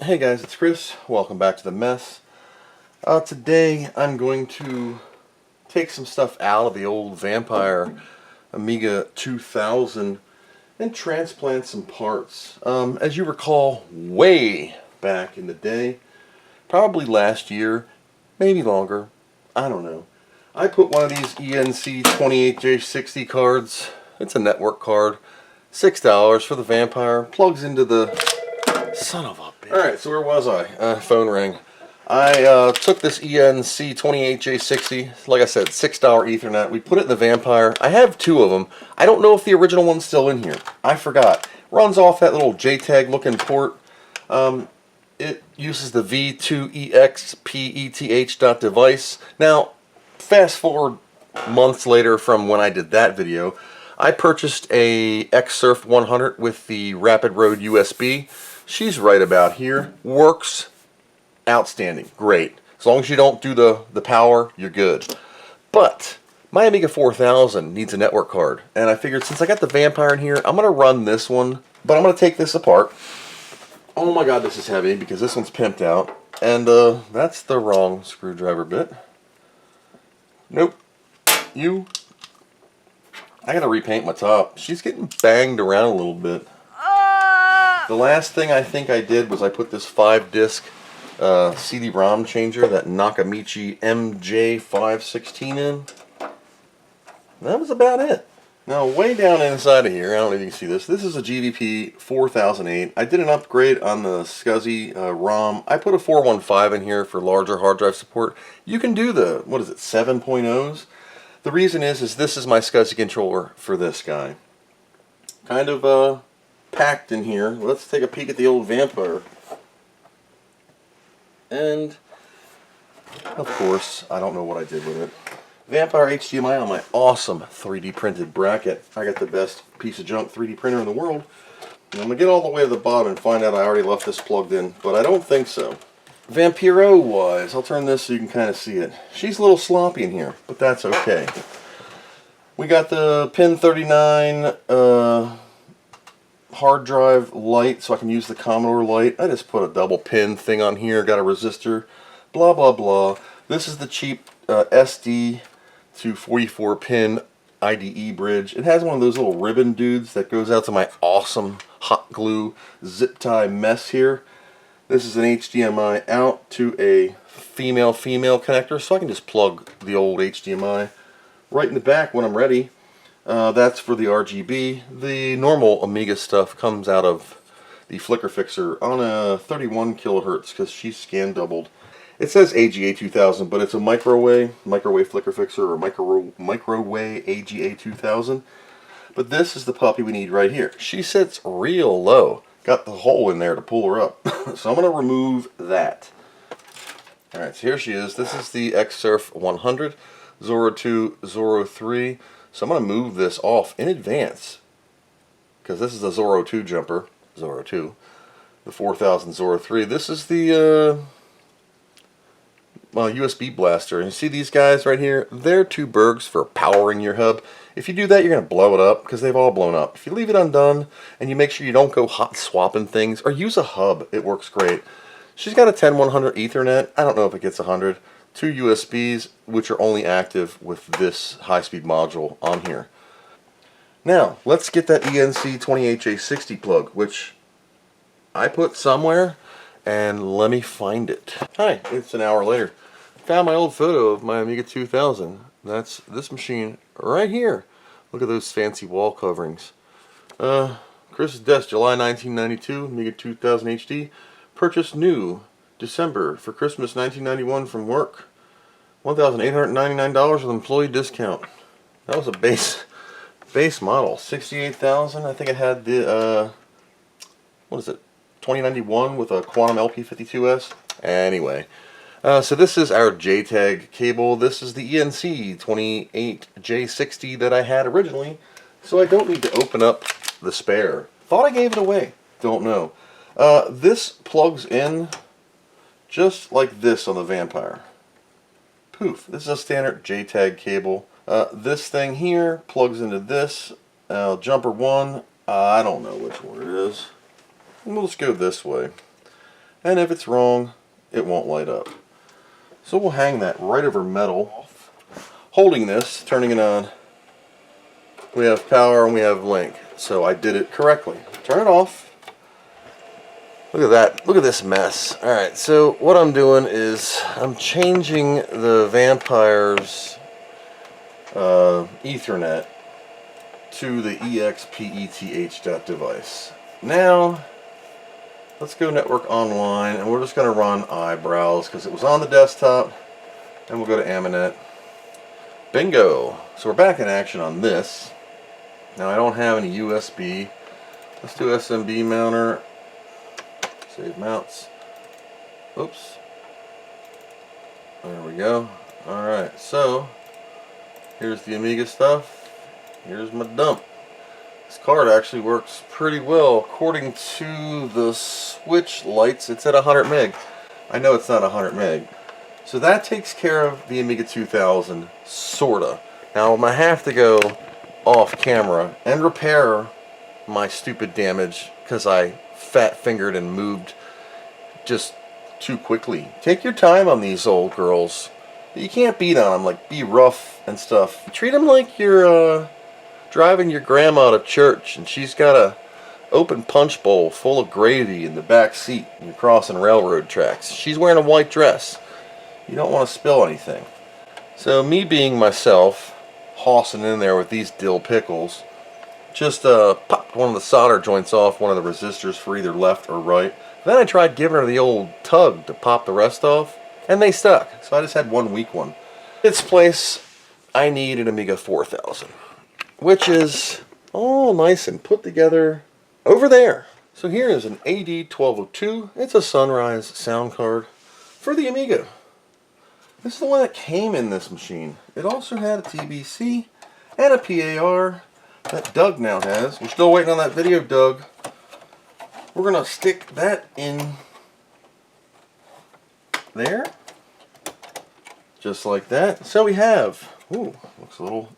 Hey guys, it's Chris. Welcome back to the mess. Today I'm going to take some stuff out of the old Vampire Amiga 2000 and transplant some parts. As you recall, way back in the day, probably last year, maybe longer, I don't know, I put one of these ENC 28J60 cards. It's a network card, $6 for the Vampire, plugs into the son of a bitch. Alright, so where was I? Phone rang. I took this ENC 28J60, like I said, $6 Ethernet. We put it in the Vampire. I have two of them. I don't know if the original one's still in here. I forgot. Runs off that little JTAG looking port. It uses the V2EXPETH.device. Now, fast forward months later from when I did that video, I purchased a Xsurf 100 with the Rapid Road USB. She's right about here. Works outstanding. Great. As long as you don't do the power, you're good. But my Amiga 4000 needs a network card. And I figured since I got the Vampire in here, I'm going to run this one. But I'm going to take this apart. Oh my god, this is heavy because this one's pimped out. And that's the wrong screwdriver bit. Nope. I got to repaint my top. She's getting banged around a little bit. The last thing I think I did was I put this 5-disc CD-ROM changer, that Nakamichi MJ516 in. That was about it. Now, way down inside of here, I don't know if you can see this. This is a GVP 4008. I did an upgrade on the SCSI ROM. I put a 415 in here for larger hard drive support. You can do the, 7.0s? The reason is this is my SCSI controller for this guy. Kind of, packed in here. Let's take a peek at the old Vampire. And, of course, I don't know what I did with it. Vampire HDMI on my awesome 3D printed bracket. I got the best piece of junk 3D printer in the world. And I'm going to get all the way to the bottom and find out I already left this plugged in, but I don't think so. Vampiro-wise, I'll turn this so you can kind of see it. She's a little sloppy in here, but that's okay. We got the pin 39 hard drive light so I can use the Commodore light. I just put a double pin thing on here, got a resistor, blah blah blah. This is the cheap SD to 44 pin IDE bridge. It has one of those little ribbon dudes that goes out to my awesome hot glue zip tie mess here. This is an HDMI out to a female connector, so I can just plug the old HDMI right in the back when I'm ready. That's for the RGB. The normal Amiga stuff comes out of the Flicker Fixer on a 31 kilohertz because she's scan doubled. It says AGA 2000, but it's a microwave Flicker Fixer, or microwave AGA 2000. But this is the puppy we need right here. She sits real low. Got the hole in there to pull her up. So I'm going to remove that. Alright, so here she is. This is the Xsurf 100, Zorro 2, Zorro 3. So I'm going to move this off in advance, because this is the Zorro 2 jumper, Zorro 2, the 4000 Zorro 3. This is the USB blaster. And you see these guys right here? They're 2 Bergs for powering your hub. If you do that, you're going to blow it up, because they've all blown up. If you leave it undone, and you make sure you don't go hot swapping things, or use a hub, it works great. She's got a 10100 Ethernet. I don't know if it gets 100. 2 USBs, which are only active with this high-speed module on here. Now, let's get that ENC 28J60 plug, which I put somewhere, and let me find it. Hi, it's an hour later. Found my old photo of my Amiga 2000. That's this machine right here. Look at those fancy wall coverings. Chris's desk, July 1992, Amiga 2000 HD. Purchased new December for Christmas 1991 from work. $1,899 with employee discount. That was a base model. 68,000. I think it had the 2091 with a Quantum LP52S. Anyway, so this is our JTAG cable. This is the ENC 28J60 that I had originally. So I don't need to open up the spare. Thought I gave it away. Don't know. This plugs in just like this on the Vampire. Poof. This is a standard JTAG cable. This thing here plugs into this. Jumper 1, I don't know which one it is. We'll just go this way. and if it's wrong, it won't light up. So we'll hang that right over metal. Holding this, turning it on, we have power and we have link. So I did it correctly. Turn it off. Look at that. Look at this mess. Alright, so what I'm doing is I'm changing the Vampire's Ethernet to the EXPETH device. Now, let's go network online, and we're just going to run eyebrows because it was on the desktop, and we'll go to Aminet. Bingo! So we're back in action on this. Now I don't have any USB. Let's do SMB mounter. Save mounts. Oops. There we go. Alright, so here's the Amiga stuff. Here's my dump. This card actually works pretty well. According to the switch lights, it's at 100 meg. I know it's not 100 meg. So that takes care of the Amiga 2000, sorta. Now I'm going to have to go off camera and repair my stupid damage because I fat fingered and moved just too quickly. Take your time on these old girls. You can't beat on them, like be rough and stuff. Treat them like you're driving your grandma to church and she's got a open punch bowl full of gravy in the back seat and you're crossing railroad tracks. She's wearing a white dress. You don't want to spill anything. So me being myself, hossing in there with these dill pickles, just popped one of the solder joints off one of the resistors for either left or right. Then I tried giving her the old tug to pop the rest off, and they stuck. So I just had one weak one. In its place, I need an Amiga 4000, which is all nice and put together over there. So here is an AD1202. It's a Sunrize sound card for the Amiga. This is the one that came in this machine. It also had a TBC and a PAR that Doug now has. We're still waiting on that video, Doug. We're going to stick that in there. Just like that. So we have, ooh, looks a little,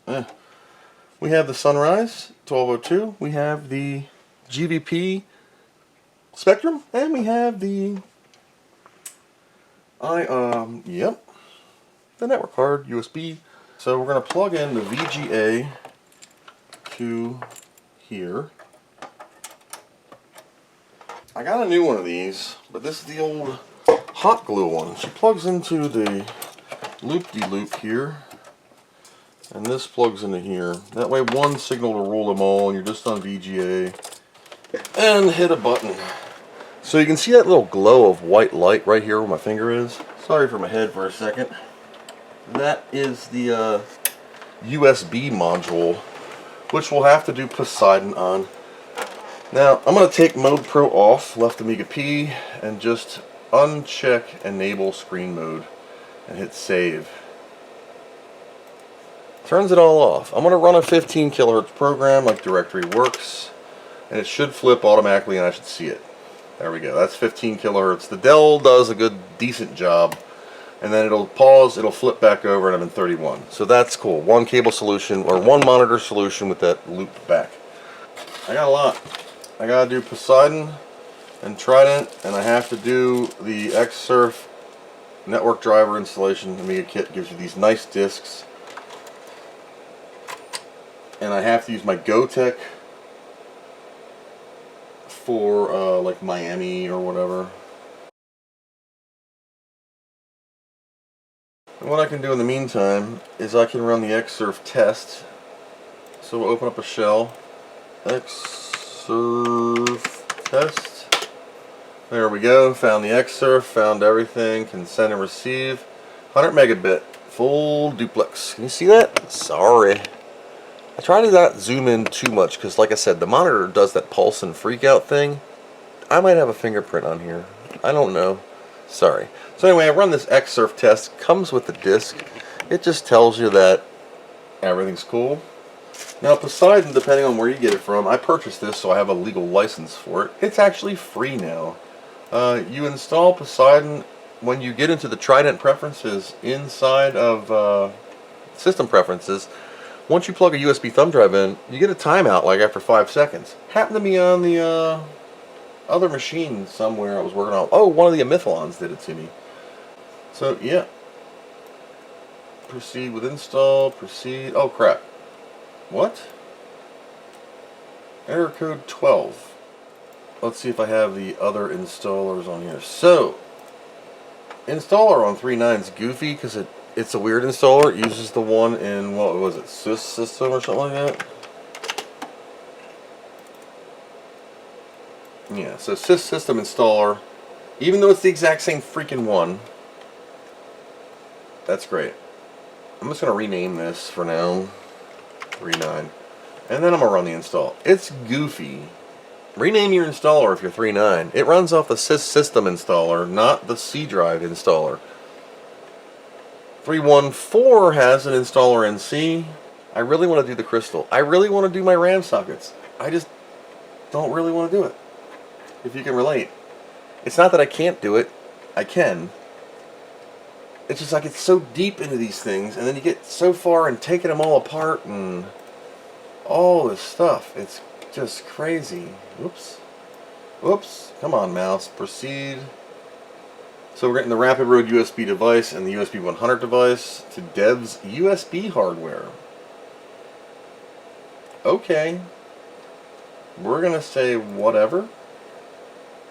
we have the Sunrize 1202. We have the GVP Spectrum. And we have the, the network card, USB. So we're going to plug in the VGA to here. I got a new one of these, but this is the old hot glue one. She plugs into the loop-de-loop here, and this plugs into here. That way one signal will rule them all, and you're just on VGA. And hit a button. So you can see that little glow of white light right here where my finger is. Sorry for my head for a second. That is the USB module, which we'll have to do Poseidon on. Now, I'm going to take Mode Pro off, left Amiga P, and just uncheck Enable Screen Mode, and hit Save. Turns it all off. I'm going to run a 15 kilohertz program like Directory Works, and it should flip automatically and I should see it. There we go, that's 15 kilohertz. The Dell does a good, decent job. And then it'll pause, it'll flip back over, and I'm in 31. So that's cool. One cable solution, or one monitor solution with that loop back. I got a lot. I gotta do Poseidon and Trident, and I have to do the Xsurf network driver installation. Amiga kit gives you these nice discs. And I have to use my GoTech for like Miami or whatever. And what I can do in the meantime is I can run the Xsurf test. So we'll open up a shell. Xsurf test. There we go. Found the Xsurf. Found everything. Can send and receive. 100 megabit. Full duplex. Can you see that? Sorry. I try to not zoom in too much because, like I said, the monitor does that pulse and freak out thing. I might have a fingerprint on here. I don't know. Sorry. So anyway, I run this Xsurf test. Comes with the disc. It just tells you that everything's cool. Now Poseidon, depending on where you get it from, I purchased this so I have a legal license for it. It's actually free now. You install Poseidon when you get into the Trident preferences inside of system preferences. Once you plug a USB thumb drive in, you get a timeout like after 5 seconds. Happened to me on the other machine somewhere I was working on. Oh, one of the Amithalons did it to me. So, yeah. Proceed with install, proceed. Oh, crap. What? Error code 12. Let's see if I have the other installers on here. So, installer on 3.9 is goofy because it's a weird installer. It uses the one in, what was it, Sys system or something like that? Yeah, so Sys system installer, even though it's the exact same freaking one, that's great. I'm just going to rename this for now, 3.9, and then I'm going to run the install. It's goofy. Rename your installer if you're 3.9. It runs off the Sys system installer, not the C drive installer. 3.1.4 has an installer in C. I really want to do the crystal. I really want to do my RAM sockets. I just don't really want to do it. If you can relate. It's not that I can't do it. I can. It's just like it's so deep into these things, and then you get so far in taking them all apart and all this stuff. It's just crazy. Whoops. Whoops. Come on, mouse. Proceed. So we're getting the Rapid Road USB device and the USB 100 device to Dev's USB hardware. Okay. We're going to say whatever.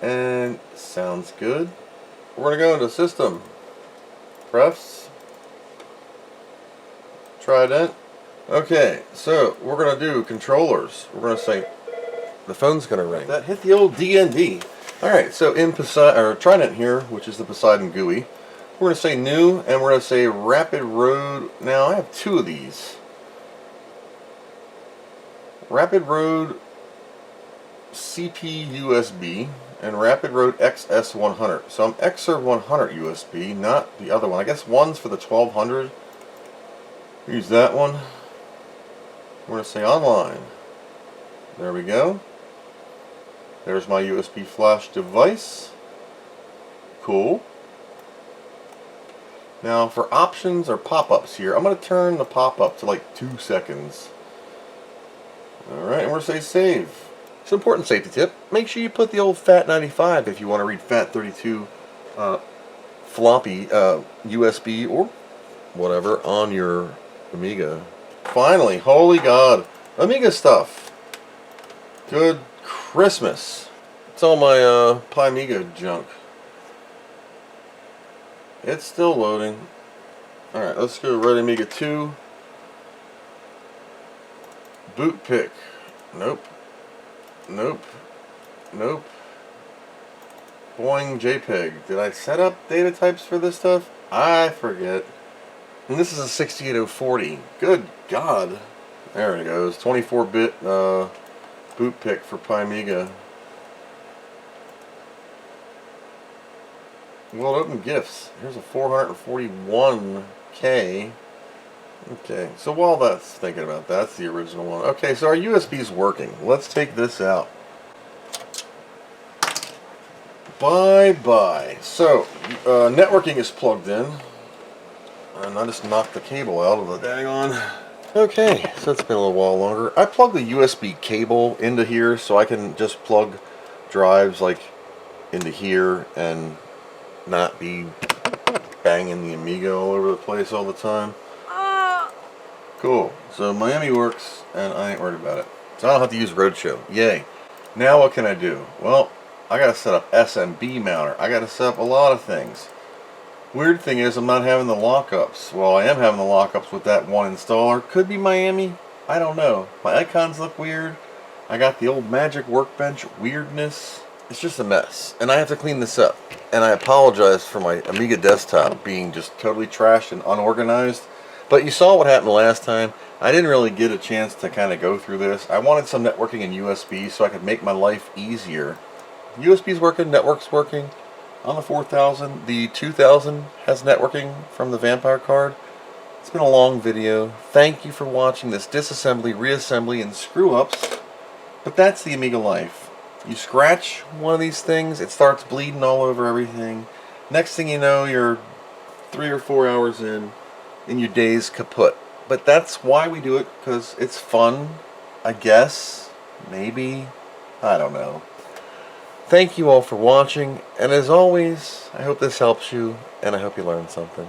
And sounds good. We're going to go into System. Prefs. Trident. Okay, so we're going to do controllers. We're going to say the phone's going to ring. That hit the old DND. Alright, so in Trident here, which is the Poseidon GUI, we're going to say new, and we're going to say Rapid Road. Now, I have two of these. Rapid Road CP USB and Rapid Road XS100. So I'm Xsurf 100 USB, not the other one. I guess one's for the 1200. Use that one. We're going to say online. There we go. There's my USB flash device. Cool. Now for options or pop-ups here, I'm going to turn the pop-up to like 2 seconds. Alright, and we're going to say save. It's an important safety tip. Make sure you put the old FAT95 if you want to read FAT32 floppy USB or whatever on your Amiga. Finally, holy God, Amiga stuff. Good Christmas. It's all my Pi Amiga junk. It's still loading. Alright, let's go Red Amiga 2. Boot pick. Nope. Nope. Nope. Boing JPEG. Did I set up data types for this stuff? I forget. And this is a 68040. Good God. There it goes. 24-bit boot pick for Pi Amiga. Well, open GIFs. Here's a 441K. Okay, so while that's thinking about that, that's the original one. Okay, so our USB's working. Let's take this out. Bye-bye. So, networking is plugged in. And I just knocked the cable out of the daggone. Okay, so it's been a little while longer. I plugged the USB cable into here so I can just plug drives like into here and not be banging the Amiga all over the place all the time. Cool. So Miami works, and I ain't worried about it. So I don't have to use Roadshow. Yay. Now what can I do? Well, I got to set up SMB mounter. I got to set up a lot of things. Weird thing is I'm not having the lockups. Well, I am having the lockups with that one installer. Could be Miami. I don't know. My icons look weird. I got the old Magic Workbench weirdness. It's just a mess. And I have to clean this up. And I apologize for my Amiga desktop being just totally trashed and unorganized. But you saw what happened last time. I didn't really get a chance to kind of go through this. I wanted some networking in USB so I could make my life easier. USB's working, network's working. On the 4000, the 2000 has networking from the Vampire card. It's been a long video. Thank you for watching this disassembly, reassembly, and screw-ups. But that's the Amiga life. You scratch one of these things, it starts bleeding all over everything. Next thing you know, you're 3 or 4 hours in, and your day's kaput. But that's why we do it, because it's fun, I guess. Maybe. I don't know. Thank you all for watching, and as always, I hope this helps you, and I hope you learned something.